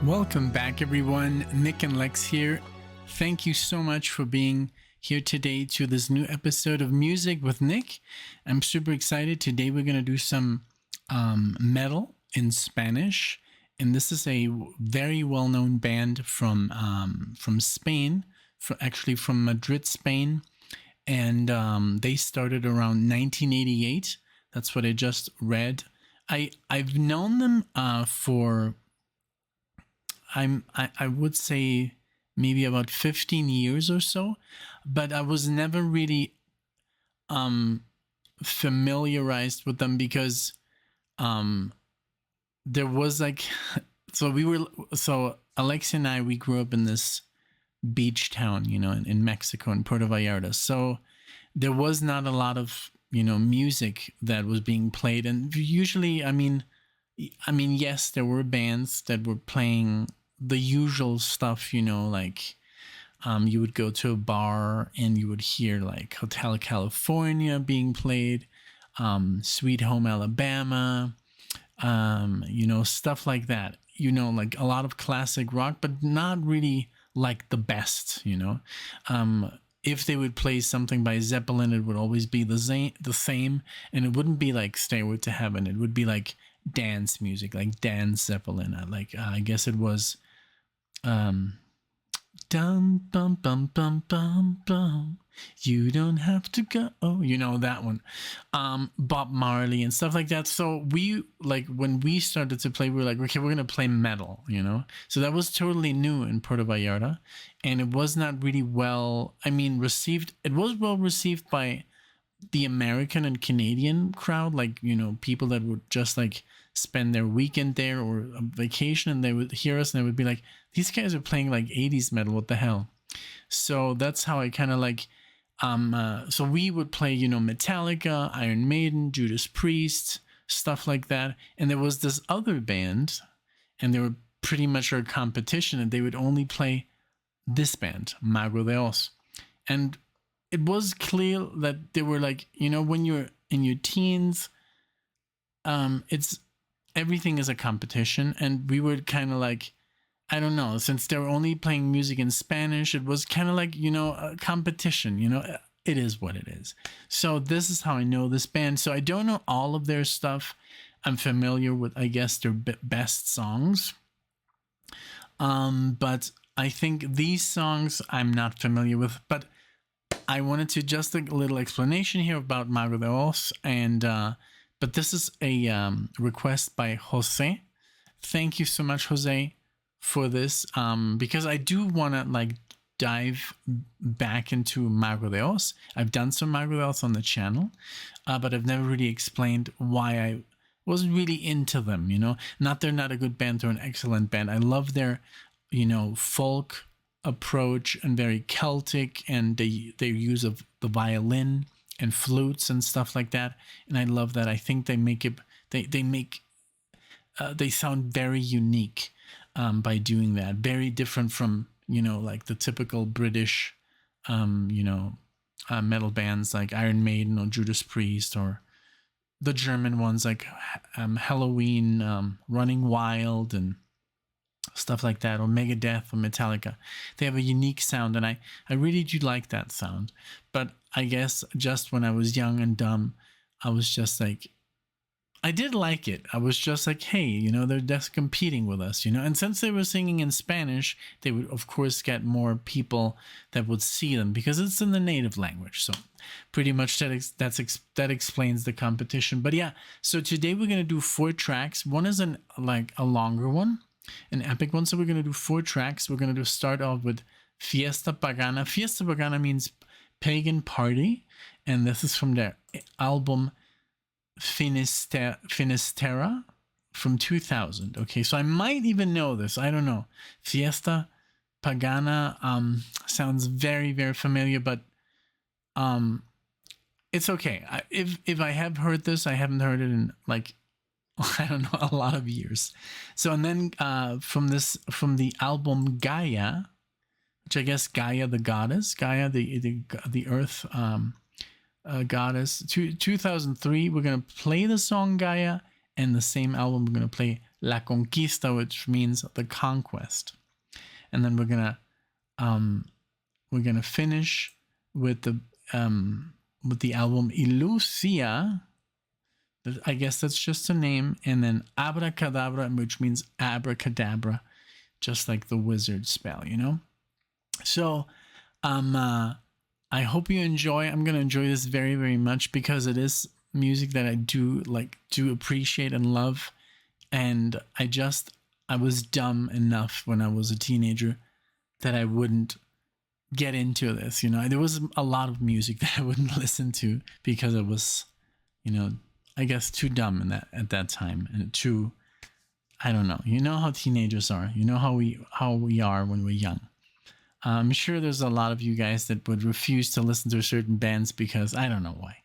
Welcome back, everyone. NicknLex here. Thank you so much for being here today to this new episode of Music with Nick. I'm super excited. Today we're going to do some metal in Spanish. And this is a very well-known band from Spain, actually from Madrid, Spain. And they started around 1988. That's what I just read. I've known them for... I would say maybe about 15 years or so, but I was never really familiarized with them because there was like so Alexia and I, we grew up in this beach town, in Mexico, in Puerto Vallarta. So there was not a lot of music that was being played, and usually I mean yes, there were bands that were playing the usual stuff, like you would go to a bar and you would hear like Hotel California being played, Sweet Home Alabama, stuff like that, like a lot of classic rock, but not really like the best. If they would play something by Zeppelin, it would always be the same, and it wouldn't be like Stairway to Heaven. It would be like dance music, like dance Zeppelin. I guess it was dum bum bum bum bum bum, you don't have to go, that one, Bob Marley and stuff like that. So we, like, when we started to play, we were like, okay, we're gonna play metal, so that was totally new in Puerto Vallarta, and it was not really received. It was well received by the American and Canadian crowd, like, people that would just like spend their weekend there or a vacation, and they would hear us and they would be like, these guys are playing like 80s metal, what the hell? So that's how I kind of like, so we would play, Metallica, Iron Maiden, Judas Priest, stuff like that. And there was this other band, and they were pretty much our competition, and they would only play this band, MAGO de Oz. And it was clear that they were like, when you're in your teens, everything is a competition. And we were kind of like, I don't know, since they were only playing music in Spanish, it was kind of like, a competition, it is what it is. So this is how I know this band. So I don't know all of their stuff. I'm familiar with, I guess, their best songs. But I think these songs I'm not familiar with, but I wanted to just a little explanation here about MAGO de Oz, and but this is a request by Jose. Thank you so much, Jose, for this, because I do want to like dive back into MAGO de Oz. I've done some MAGO de Oz on the channel, but I've never really explained why I wasn't really into them. Not they're not a good band, they're an excellent band. I love their folk approach and very Celtic, and their use of the violin and flutes and stuff like that, and I love that. I think they make it they sound very unique by doing that, very different from like the typical British metal bands like Iron Maiden or Judas Priest, or the German ones like Halloween, Running Wild, and stuff like that, or Megadeth or Metallica. They have a unique sound, and I really do like that sound. But I guess just when I was young and dumb, I was just like, I did like it. I was just like, hey, they're just competing with us, and since they were singing in Spanish, they would of course get more people that would see them because it's in the native language. So pretty much that explains the competition. But yeah, so today we're going to do 4 tracks. One is a longer one, an epic one. So we're going to do 4 tracks. We're going to start off with Fiesta Pagana. Fiesta Pagana means pagan party, and this is from their album Finisterra from 2000. Okay, so I might even know this. I don't know. Fiesta Pagana sounds very, very familiar, but it's okay. If I have heard this, I haven't heard it in like, I don't know, a lot of years. So, and then from the album Gaia, which I guess Gaia the goddess, Gaia the earth goddess, 2003, we're gonna play the song Gaia, and the same album we're gonna play La Conquista, which means the conquest. And then we're gonna finish with the album Ilusia. I guess that's just a name, and then Abracadabra, which means abracadabra, just like the wizard spell, you know. So, I hope you enjoy. I'm gonna enjoy this very, very much because it is music that I do appreciate and love. And I was dumb enough when I was a teenager that I wouldn't get into this. You know, there was a lot of music that I wouldn't listen to because it was, you know, I guess too dumb at that time, and too, I don't know. You know how teenagers are. You know how we are when we're young. I'm sure there's a lot of you guys that would refuse to listen to certain bands because I don't know why.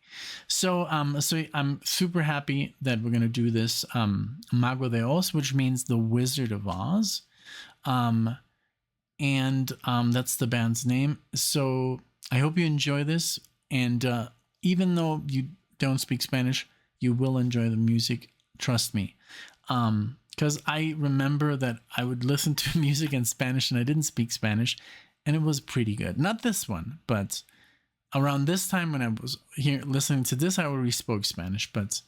So I'm super happy that we're gonna do this Mago de Oz, which means the Wizard of Oz, and that's the band's name. So I hope you enjoy this, and even though you don't speak Spanish, you will enjoy the music. Trust me. Because I remember that I would listen to music in Spanish and I didn't speak Spanish, and it was pretty good. Not this one, but around this time when I was here listening to this, I already spoke Spanish, but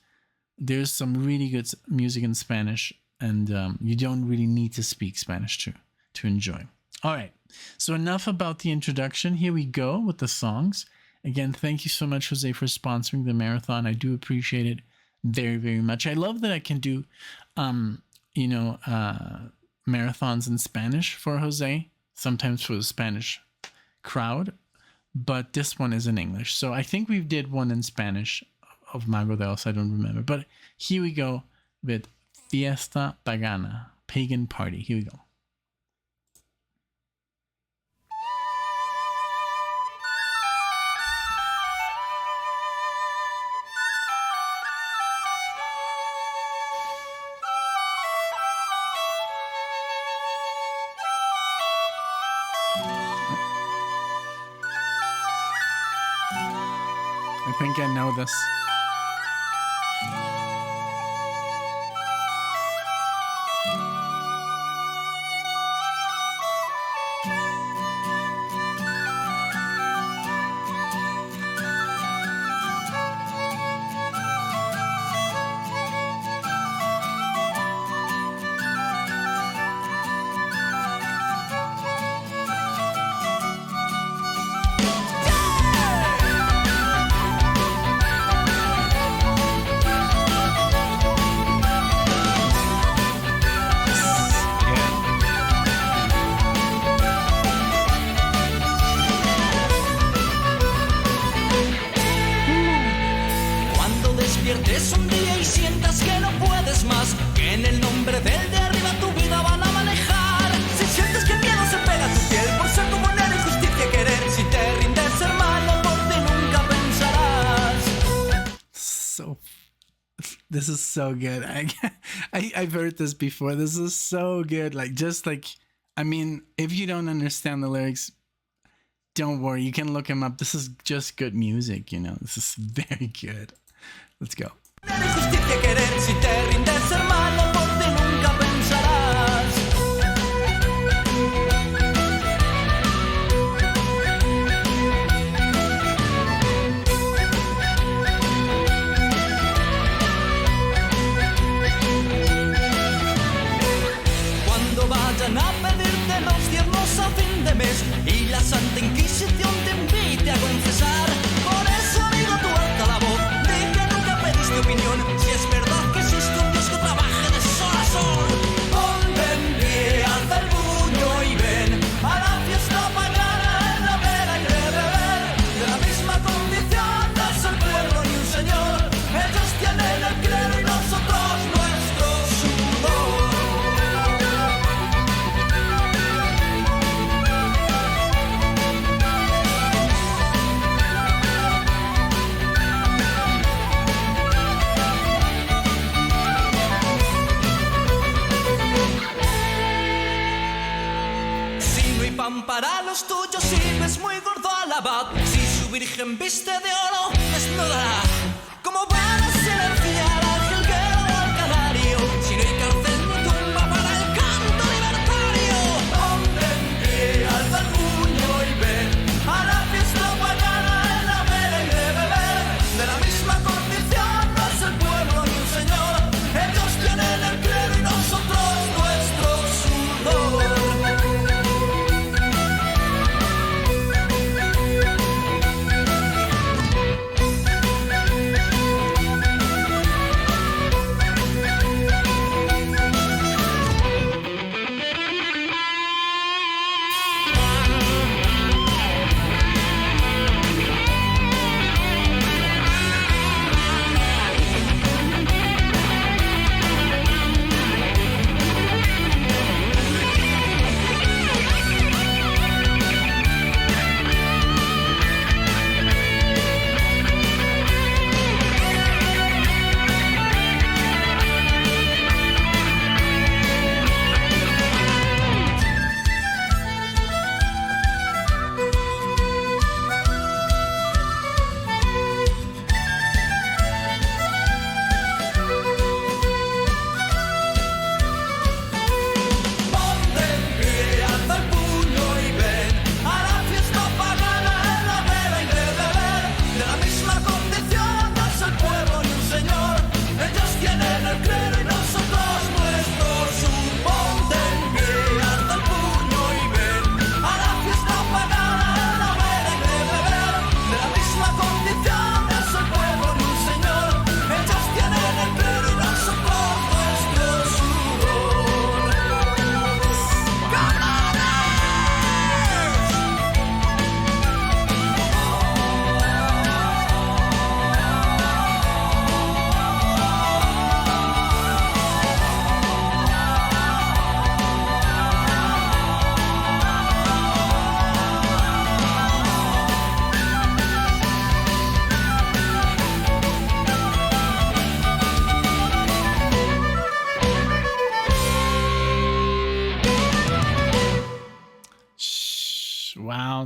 there's some really good music in Spanish, and you don't really need to speak Spanish to enjoy. All right, so enough about the introduction. Here we go with the songs. Again, thank you so much, Jose, for sponsoring the marathon. I do appreciate it very, very much. I love that I can do, marathons in Spanish for Jose, sometimes for the Spanish crowd, but this one is in English. So I think we did one in Spanish of Mago de Oz, I don't remember. But here we go with Fiesta Pagana, pagan party. Here we go. I think I know this. This is so good. I've heard this before. This is so good. I mean, if you don't understand the lyrics, don't worry. You can look them up. This is just good music, you know. This is very good. Let's go. A pedirte los diezmos a fin de mes y la Santa Inquisición te invite a confesar. Por eso, amigo, tú alza la voz, di que nunca pediste opinión. Si es verdad que existe un Dios que trabaje de sol a sol, ponte en pie, alza el puño y ven a la fiesta pagana en la vera y de beber. De la misma condición no es el pueblo ni un señor. Ellos tienen el clero y nosotros nuestro sudor. Para los tuyos si ves muy gordo al abad, si su virgen viste de oro, desnudará. ¿Cómo van a silenciar al jilguero o al canario? Si no hay cárcel ni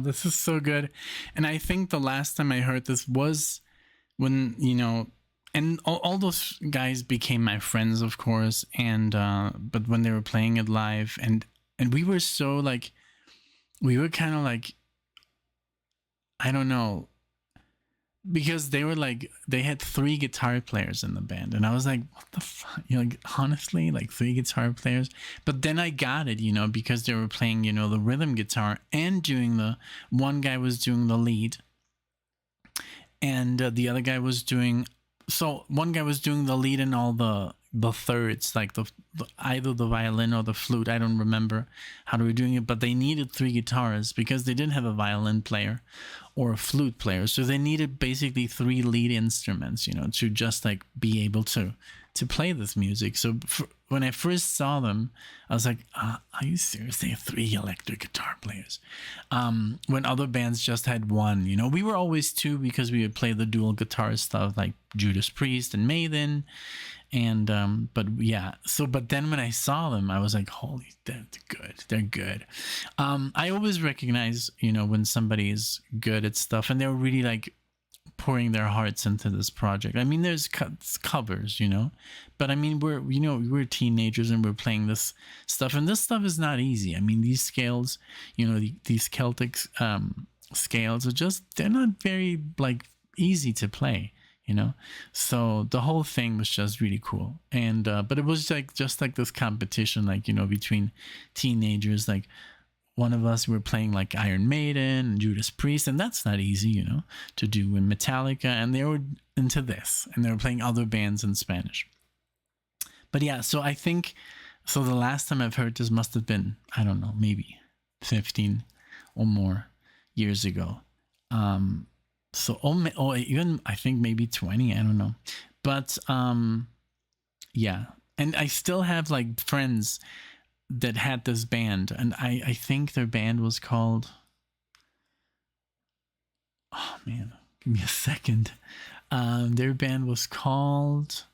this is so good. And I think the last time I heard this was when, and all those guys became my friends, of course. And, but when they were playing it live, and we were so like, we were kind of like, I don't know, because they were like, they had 3 guitar players in the band, and I was like, what the fuck, like, honestly, like 3 guitar players. But then I got it, because they were playing, the rhythm guitar, and one guy was doing the lead, and the other guy was doing, so one guy was doing the lead and all the thirds, like the either the violin or the flute. I don't remember how they were doing it, but they needed 3 guitars because they didn't have a violin player or a flute player, so they needed basically 3 lead instruments, to just like be able to play this music. So when I first saw them, I was like, are you serious? They have 3 electric guitar players. When other bands just had 1, we were always 2 because we would play the dual guitar stuff like Judas Priest and Maiden. And but then when I saw them, I was like, holy, they're good. I always recognize, when somebody is good at stuff, and they're really like pouring their hearts into this project. I mean, there's covers, but I mean, we're teenagers and we're playing this stuff, and this stuff is not easy. I mean, these scales, these Celtic scales are they're not very like easy to play. So the whole thing was just really cool. And but it was like just like this competition, like, between teenagers. Like, one of us were playing like Iron Maiden and Judas Priest, and that's not easy, to do, in Metallica, and they were into this, and they were playing other bands in Spanish. But yeah, so I think, so the last time I've heard this must have been, I don't know, maybe 15 or more years ago. So, or even I think maybe 20, I don't know. But yeah, and I still have like friends that had this band, and I think their band was called, oh man, give me a second. Their band was called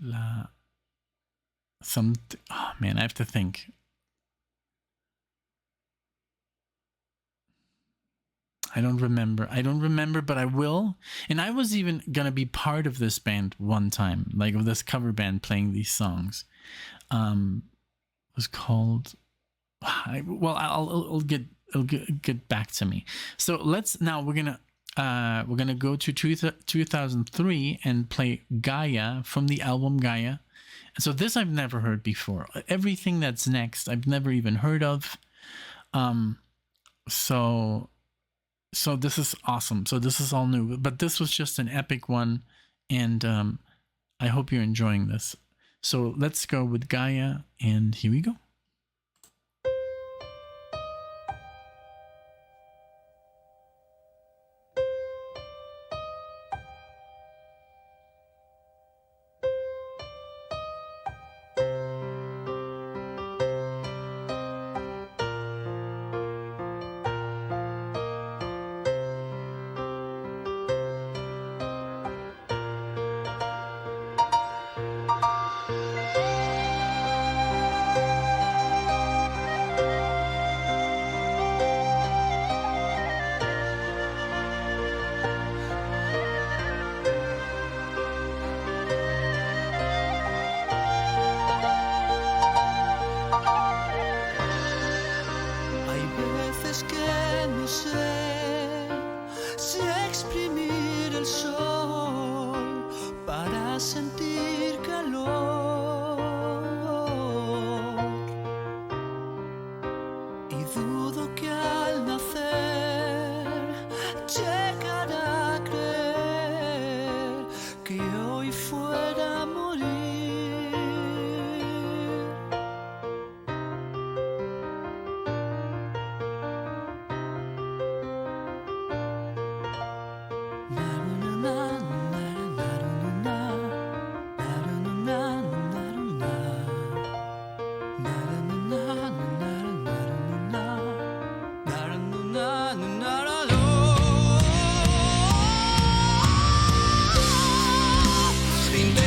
oh man, I have to think. I don't remember, but I will. And I was even going to be part of this band one time, like of this cover band playing these songs. It was called, it'll get back to me. So we're going to go to 2003 and play Gaia from the album Gaia. So this I've never heard before. Everything that's next, I've never even heard of. So this is awesome. So this is all new, but this was just an epic one, and I hope you're enjoying this. So let's go with Gaia, and here we go. Sin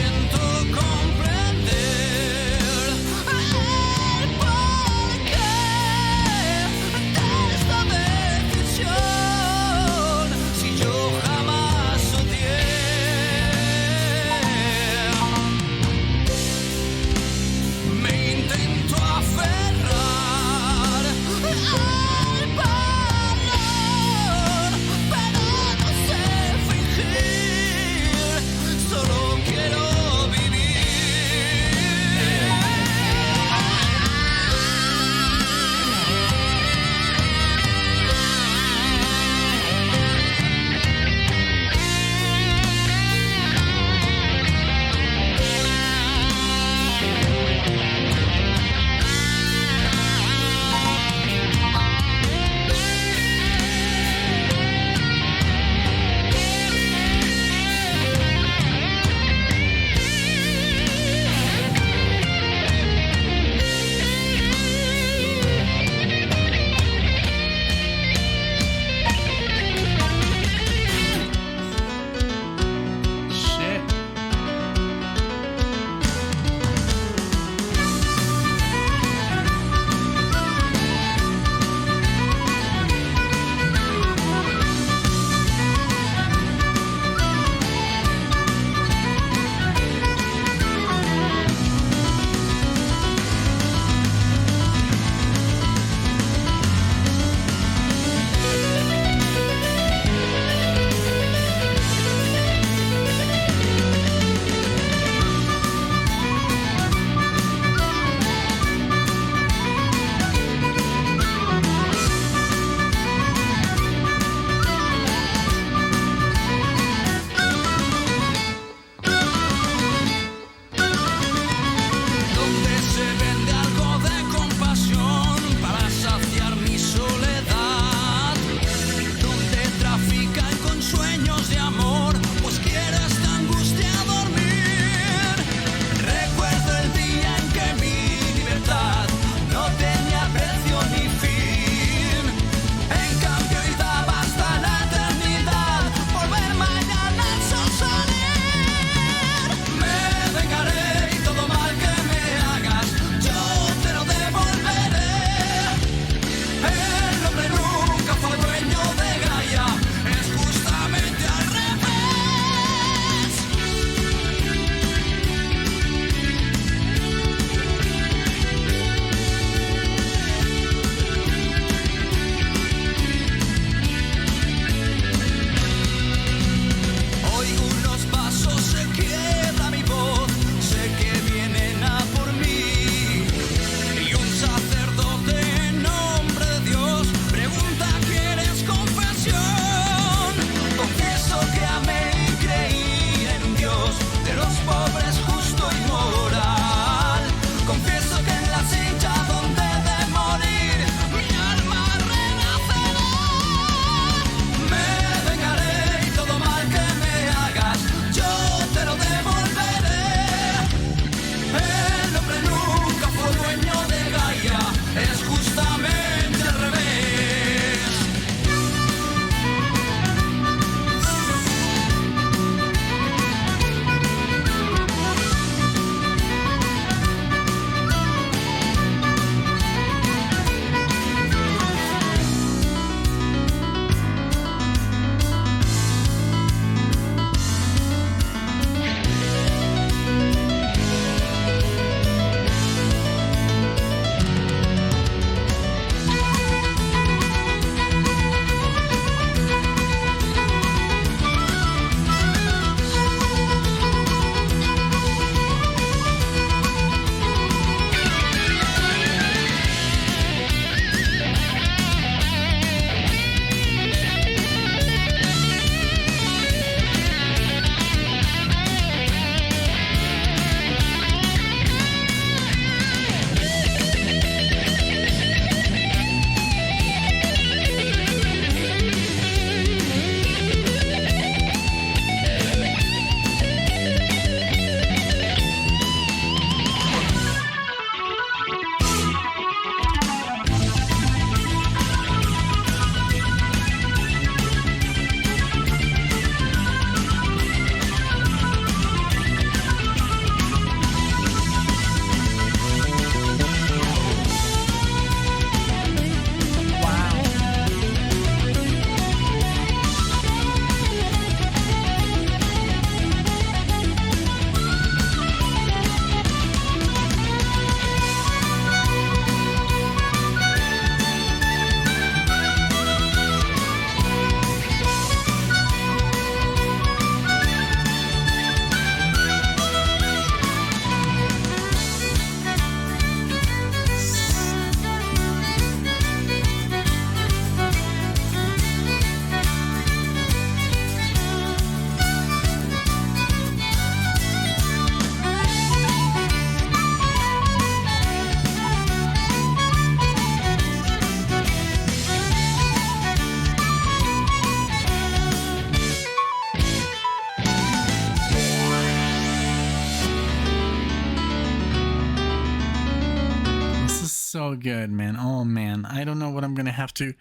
so good, man. Oh man, I don't know what I'm gonna have to.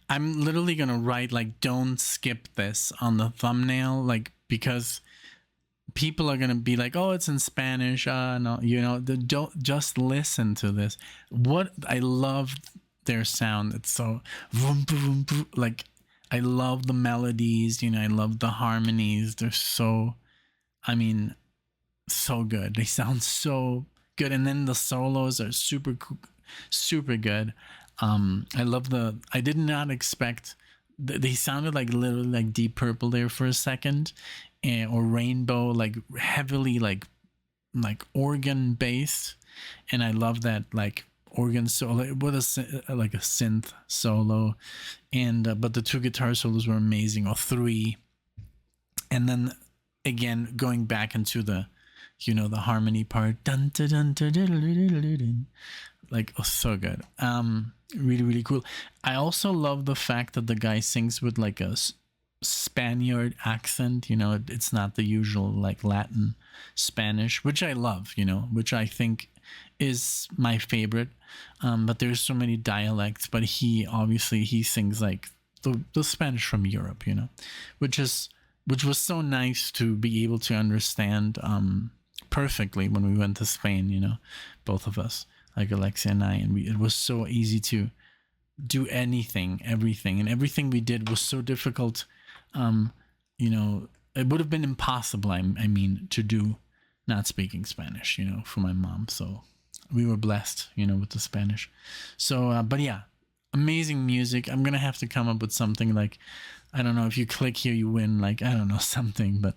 I'm literally gonna write like "Don't skip this" on the thumbnail, like, because people are gonna be like, "Oh, it's in Spanish." No, don't just listen to this. What I love their sound. It's so vroom, vroom, vroom, like, I love the melodies. I love the harmonies. They're so, I mean, so good. They sound so good, and then the solos are super good. I love I did not expect. They sounded like literally like Deep Purple there for a second, or Rainbow, like heavily like organ based, and I love that like organ solo with like a synth solo, and but the 2 guitar solos were amazing, or 3, and then again going back into the the harmony part, dun, dun, dun, dun, dun, dun, dun, dun. Like, oh, so good. Really, really cool. I also love the fact that the guy sings with like a Spaniard accent. It's not the usual like Latin Spanish, which I love, which I think is my favorite. But there's so many dialects, but he sings like the Spanish from Europe, which was so nice to be able to understand perfectly when we went to Spain, both of us, like Alexia and I, and it was so easy to do everything, and everything we did was so difficult. It would have been impossible, I mean, to do not speaking Spanish, for my mom. So we were blessed, with the Spanish. So, but yeah, amazing music. I'm going to have to come up with something like, I don't know, if you click here, you win, like, I don't know, something, but,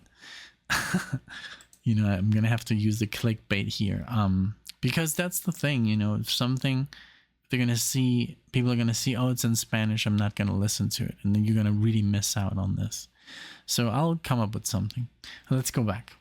I'm going to have to use the clickbait here. Because that's the thing, if something, people are going to see, oh, it's in Spanish, I'm not going to listen to it. And then you're going to really miss out on this. So I'll come up with something. Let's go back.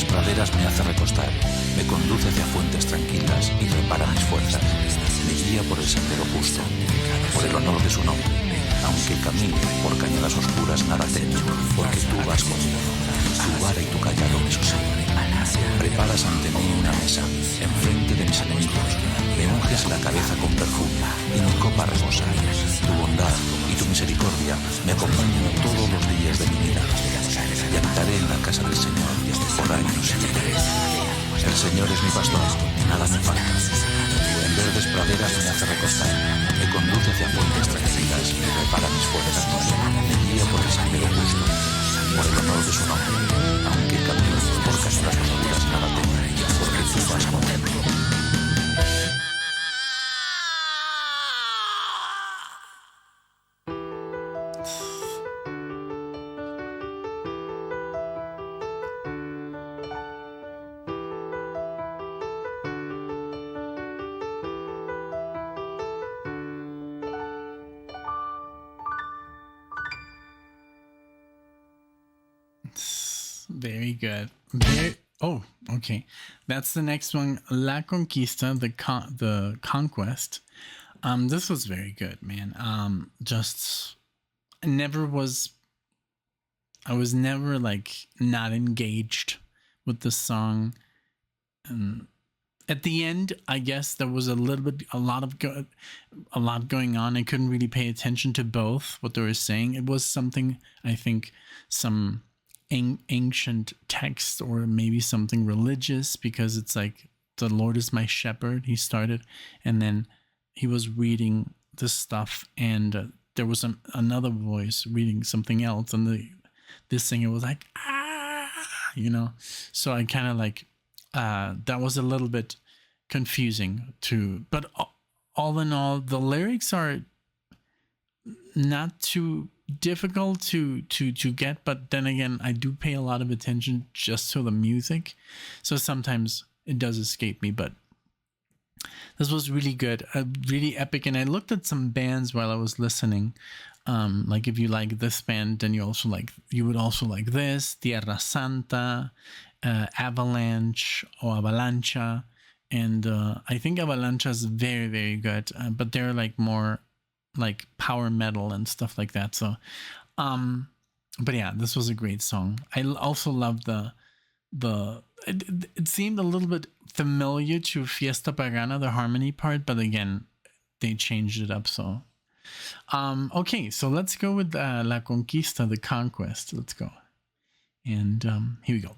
Praderas me hace recostar, me conduce hacia fuentes tranquilas y prepara mis fuerzas, me guía por el sendero justo, por el honor de su nombre, aunque camino por casonas oscuras nada temo, porque tú vas conmigo. Very good. Very. Oh, okay. That's the next one. La Conquista, the conquest. This was very good, man. Just I was never like not engaged with the song. And at the end, I guess there was a lot going on. I couldn't really pay attention to both what they were saying. It was something, I think, some ancient text or maybe something religious, because it's like the Lord is my shepherd, he started, and then he was reading this stuff, and there was another voice reading something else, and this singer was like, so I kind of like that was a little bit confusing too, but all in all, the lyrics are not too difficult to get, but then again, I do pay a lot of attention just to the music, so sometimes it does escape me, but this was really good, really epic. And I looked at some bands while I was listening, like if you like this band, then you would also like this, Tierra Santa, Avalanche or Avalancha, and I think Avalancha is very, very good, but they're like more like power metal and stuff like that. So but yeah, this was a great song. I also love it seemed a little bit familiar to Fiesta Pagana, the harmony part, but again, they changed it up. So okay, so let's go with La Conquista, the conquest. Let's go. And here we go.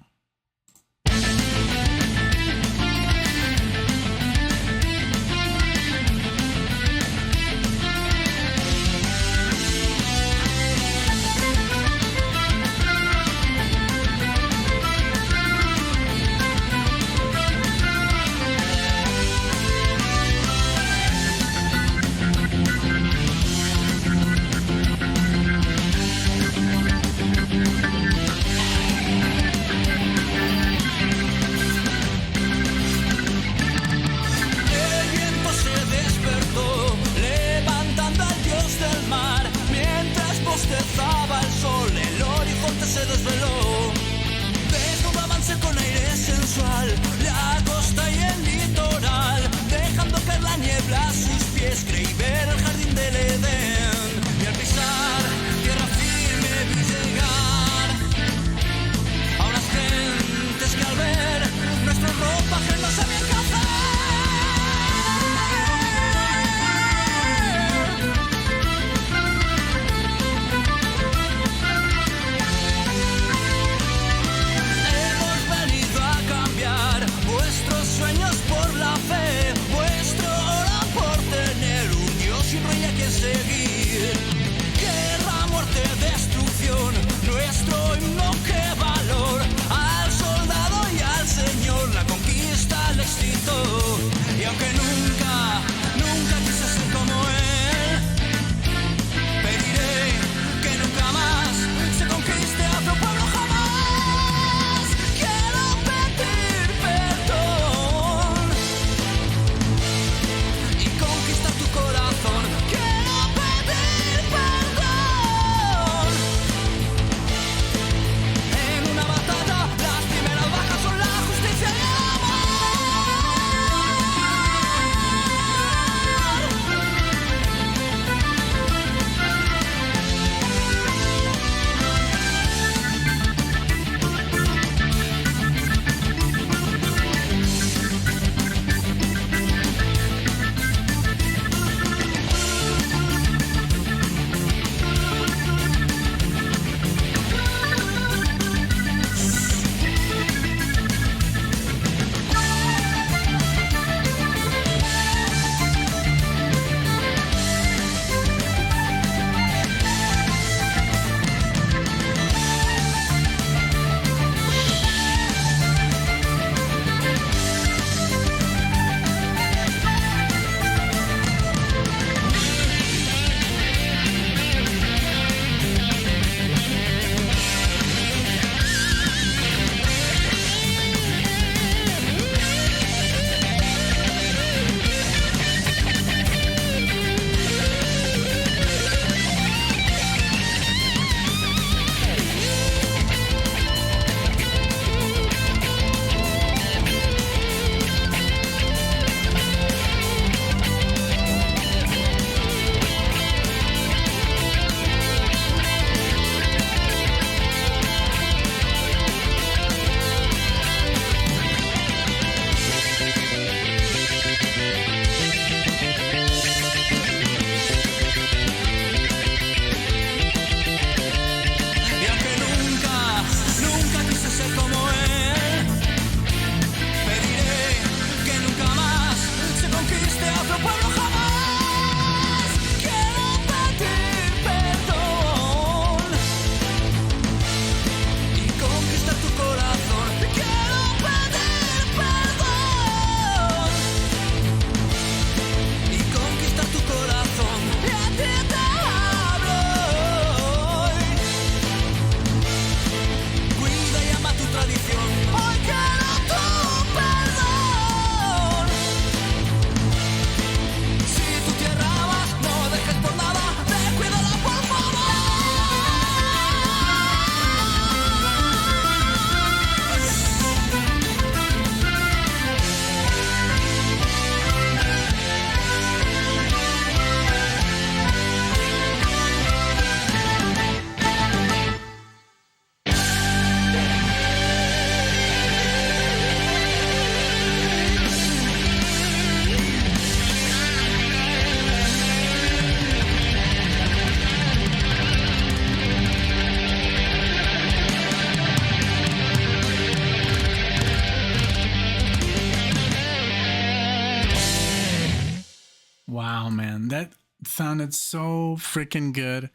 Wow, man, that sounded so freaking good.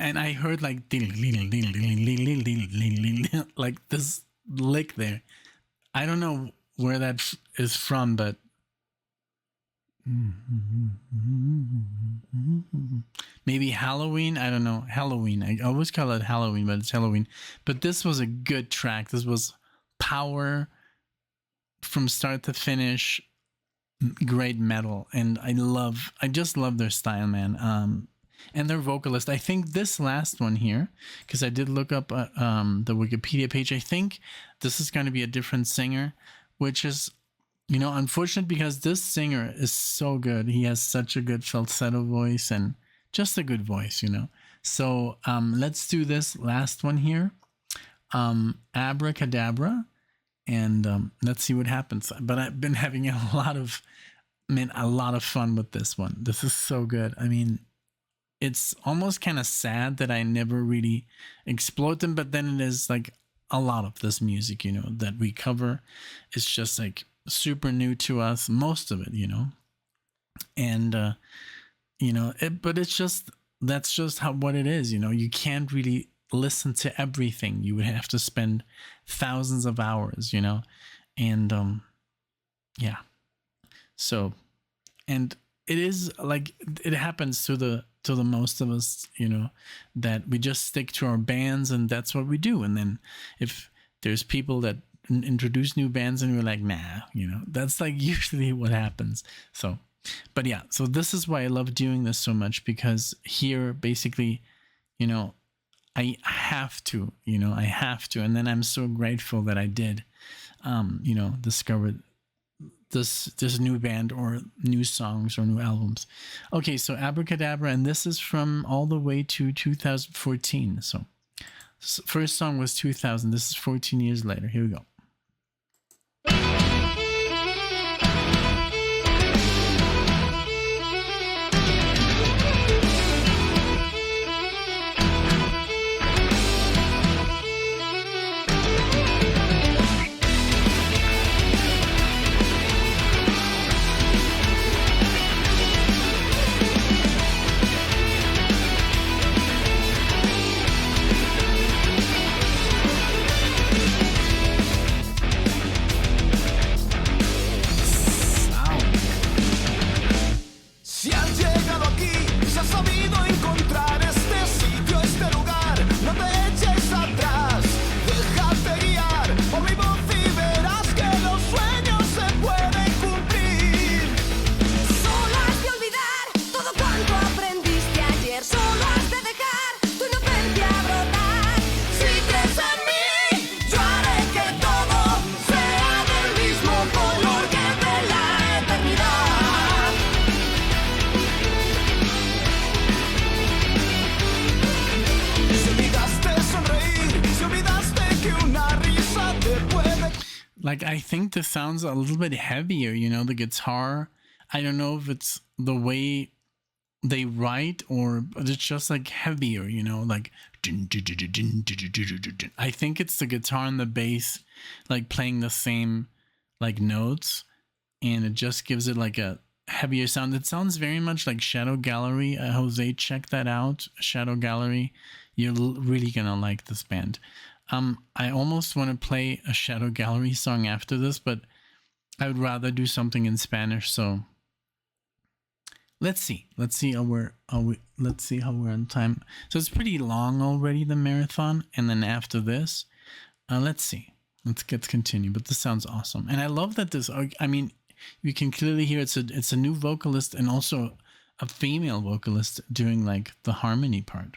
And I heard like like this lick there. I don't know where that is from, but maybe Halloween. I don't know. Halloween. I always call it Halloween, but it's Halloween. But this was a good track. This was power from start to finish. Great metal, and I just love their style, man. And their vocalist. I think this last one here, because I did look up the Wikipedia page. I think this is going to be a different singer, which is, unfortunate because this singer is so good. He has such a good falsetto voice and just a good voice, So let's do this last one here, Abracadabra, and let's see what happens. But I've been having a lot of fun with this one. This is so good. I mean, it's almost kind of sad that I never really explored them, but then it is like a lot of this music, that we cover is just like super new to us, most of it, and, but it's just, that's just what it is, you can't really listen to everything. You would have to spend thousands of hours, and, yeah. So, and it is like, it happens to the most of us, that we just stick to our bands and that's what we do. And then if there's people that introduce new bands and we're like, nah, that's like usually what happens. So, but yeah, so this is why I love doing this so much, because here basically, I have to, and then I'm so grateful that I did, discover this new band or new songs or new albums. Okay, so Abracadabra, and this is from all the way to 2014. So first song was 2000. This is 14 years later. Here we go. Like, I think this sounds a little bit heavier, the guitar. I don't know if it's the way they write or it's just like heavier, like I think it's the guitar and the bass like playing the same like notes, and it just gives it like a heavier sound. It sounds very much like Shadow Gallery. Jose, check that out. Shadow Gallery. You're really gonna like this band. I almost want to play a Shadow Gallery song after this, but I would rather do something in Spanish. So let's see how we're on time. So it's pretty long already, the marathon, and then after this, let's continue. But this sounds awesome, and I love that this. I mean, you can clearly hear it's a new vocalist and also a female vocalist doing like the harmony part.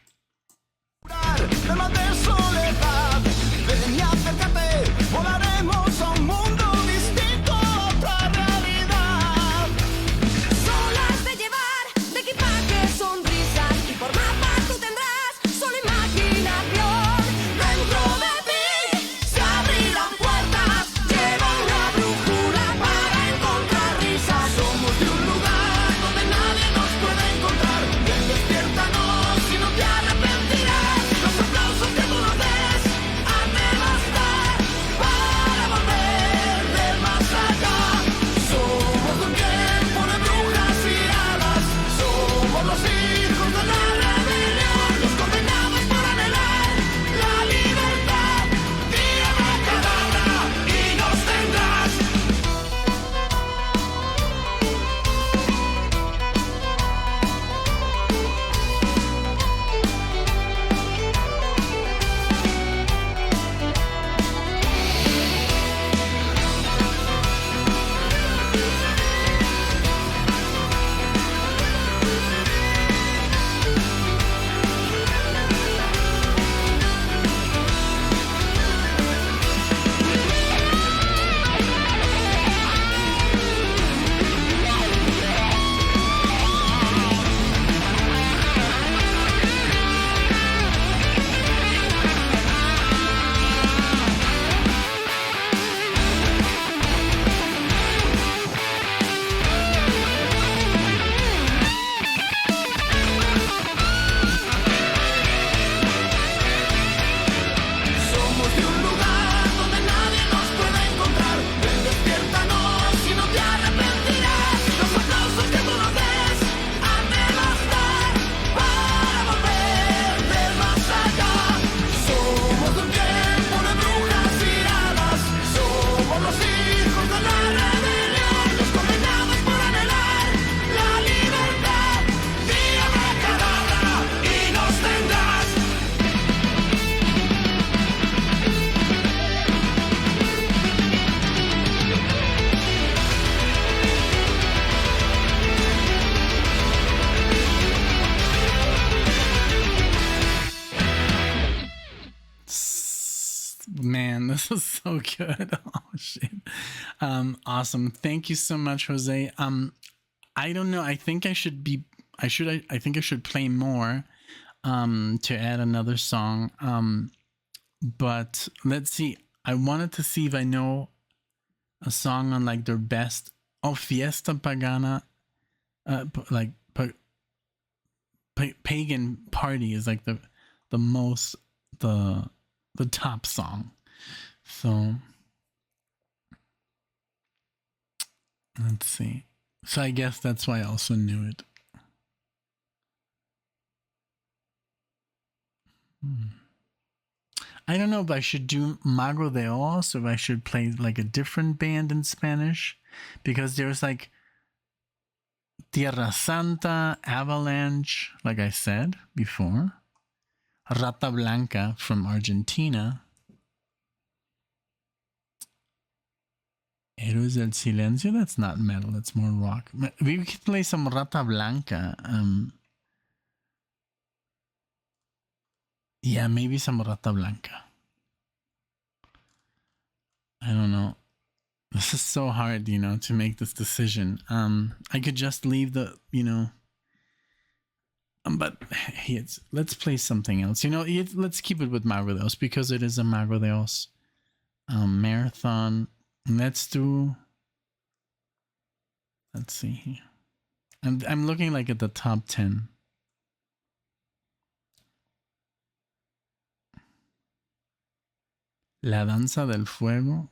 This is so good. Oh shit. Awesome. Thank you so much, Jose. I don't know. I think I should play more to add another song. But let's see. I wanted to see if I know a song on like their best. Oh, Fiesta Pagana, like pagan party is like the most the top song. So let's see. So I guess that's why I also knew it. I don't know if I should do Mago de Oz or if I should play like a different band in Spanish, because there's like Tierra Santa, Avalanche, like I said before, Rata Blanca from Argentina, Héroes del Silencio, that's not metal, that's more rock. We could play some Rata Blanca. Yeah, maybe some Rata Blanca. I don't know. This is so hard, to make this decision. I could just leave the, but hey, let's play something else. Let's keep it with Mago de Oz because it is a Mago de Oz marathon. Let's see here. I'm looking like at the top 10. La Danza del Fuego.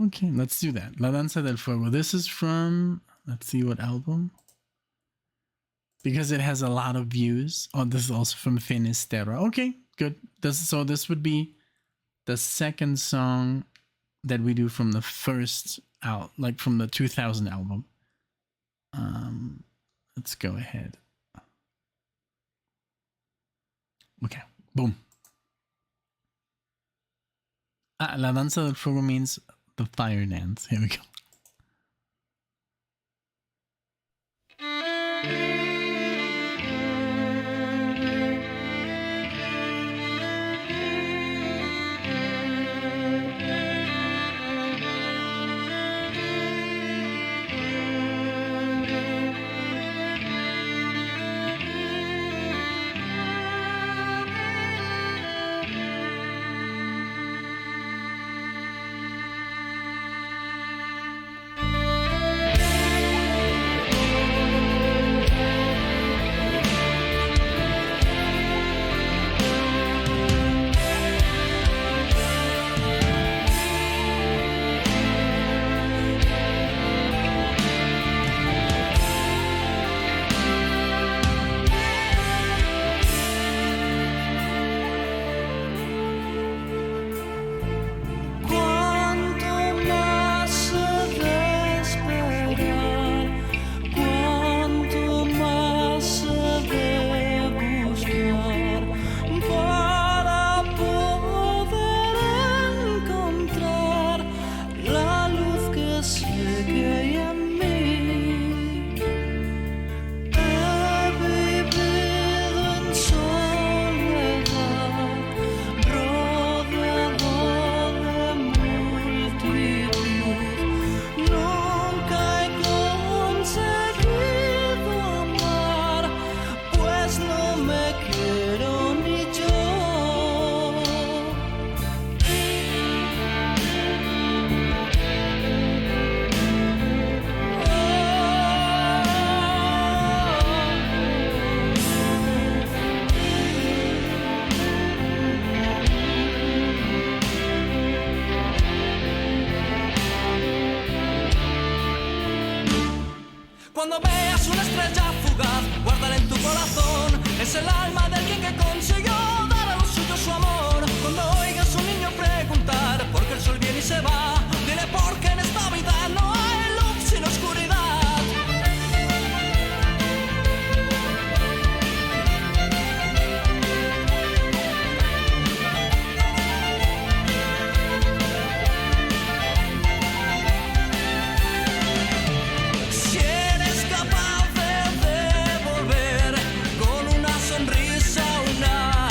Okay, let's do that. La Danza del Fuego. This is from, let's see what album. Because it has a lot of views. Oh, this is also from Finisterra. Okay, good. So this would be the second song that we do from the first out, like from the 2000 album. Let's go ahead. Okay, boom. La Danza del Fuego means the fire dance. Here we go. Cuando veas una estrella fugaz, guárdala en tu corazón. Es el alma de alguien que consiguió dar a los suyos su amor. Cuando oigas a un niño preguntar por qué el sol viene y se va, dile porque en esta vida no hay luz sin oscuridad. Sonrisa, una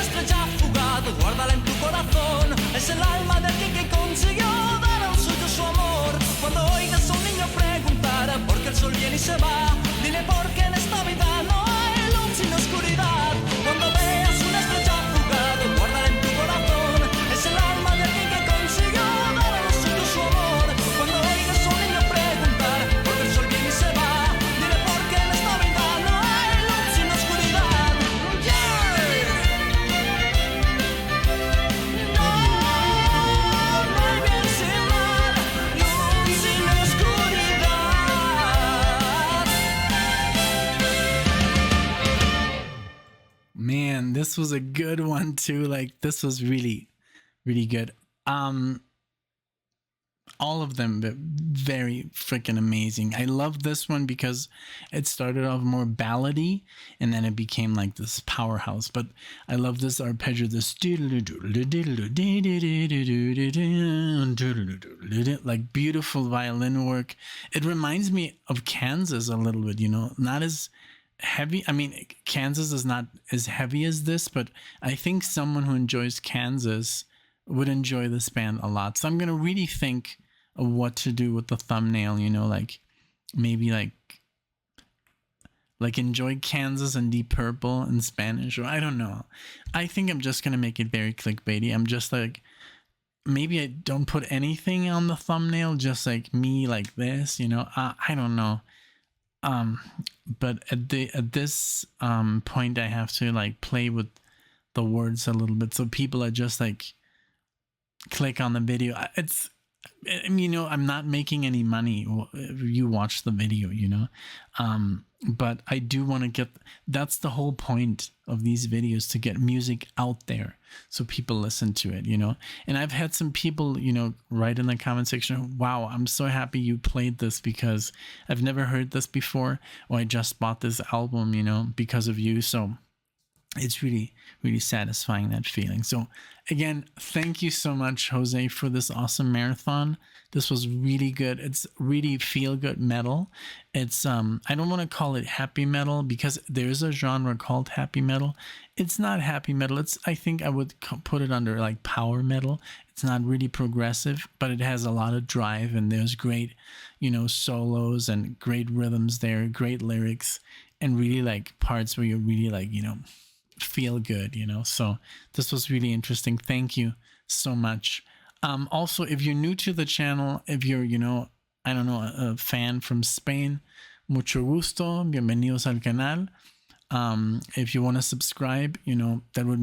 una estrella fugaz, guárdala en tu corazón. Es el alma del que consiguió dar a un suyo su amor. Cuando oigas a un niño preguntar por qué el sol viene y se va, dile porque en esta vida no hay luz sin oscuridad. Cuando veas una estrella fugaz, guárdala en tu corazón. Es el alma del que consiguió dar a un suyo su amor. Cuando oigas a un niño preguntar por qué el sol viene y se va, dile porque en esta vida no hay luz sin oscuridad. Yeah. No hay bien sin mal, luz sin oscuridad. Man, this was a good one too. Like, this was really, really good. All of them very freaking amazing. I love this one because it started off more ballady and then it became like this powerhouse. But I love this arpeggio, this like beautiful violin work. It reminds me of Kansas a little bit, you know, not as heavy. I mean, Kansas is not as heavy as this, but I think someone who enjoys Kansas would enjoy this band a lot. So I'm going to really think of what to do with the thumbnail, you know, like maybe like enjoy Kansas and Deep Purple in Spanish, or I don't know. I think I'm just going to make it very clickbaity. I'm just like, maybe I don't put anything on the thumbnail, just like me like this, you know, I don't know. But at this point I have to like play with the words a little bit, so people are just like click on the video. I mean, you know, I'm not making any money if you watch the video, you know, but I do want to get, that's the whole point of these videos, to get music out there so people listen to it, you know. And I've had some people, you know, write in the comment section, wow, I'm so happy you played this because I've never heard this before, or I just bought this album, you know, because of you. So it's really, really satisfying, that feeling. So again, thank you so much, Jose, for this awesome marathon. This was really good. It's really feel good metal. It's I don't want to call it happy metal because there's a genre called happy metal. It's not happy metal. It's, I think I would put it under like power metal. It's not really progressive, but it has a lot of drive, and there's great, you know, solos and great rhythms there, great lyrics, and really like parts where you're really like, you know, feel good, you know. So this was really interesting. Thank you so much. Also, if you're new to the channel, if you're, you know, I don't know, a fan from Spain, mucho gusto, bienvenidos al canal. If you want to subscribe, you know, that would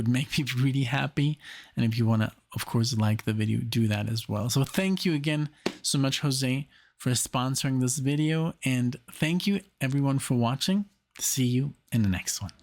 make me really happy. And if you want to, of course, like the video, do that as well. So thank you again so much, Jose, for sponsoring this video, and thank you everyone for watching. See you in the next one.